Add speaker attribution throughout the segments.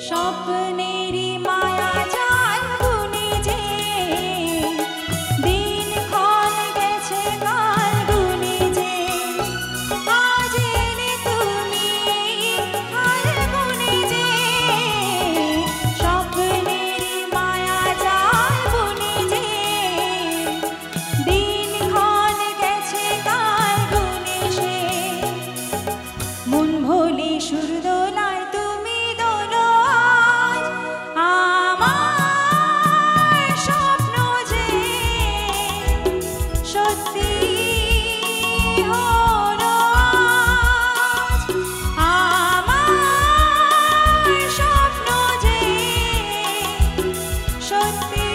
Speaker 1: স্বপ্নেরই মায়া জাল বুনে যে দিনক্ষণ গেছে কাল গুনে যে আজ এলে তুমি কাল গুনে যে স্বপ্নেরই মায়া জাল বুনে যে দিনক্ষণ গেছে কাল গুনে সে মন ভোলে সুর দোলায় তুমি দোলো আজ আমার স্বপ্ন যে সত্যি হলো আজ আমার স্বপ্ন যে সত্যি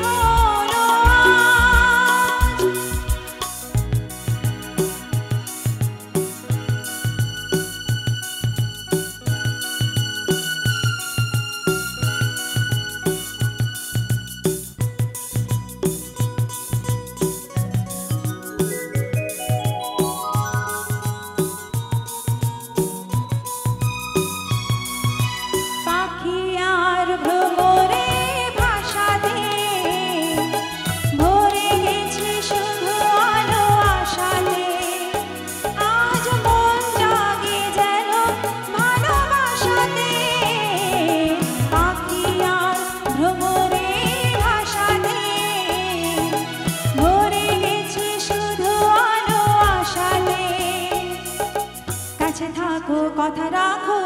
Speaker 1: হলো আজ পাখি আর ভ্রমরে ভাষাতে ভরে গেছে শুধু আলো আশাতে আজ মন জাগে যেন ভালোবাসাতে পাখি আর ভ্রমরে ভাষাতে ভরে গেছে শুধু আলো আশাতে কাছে থাকো কথা রাখো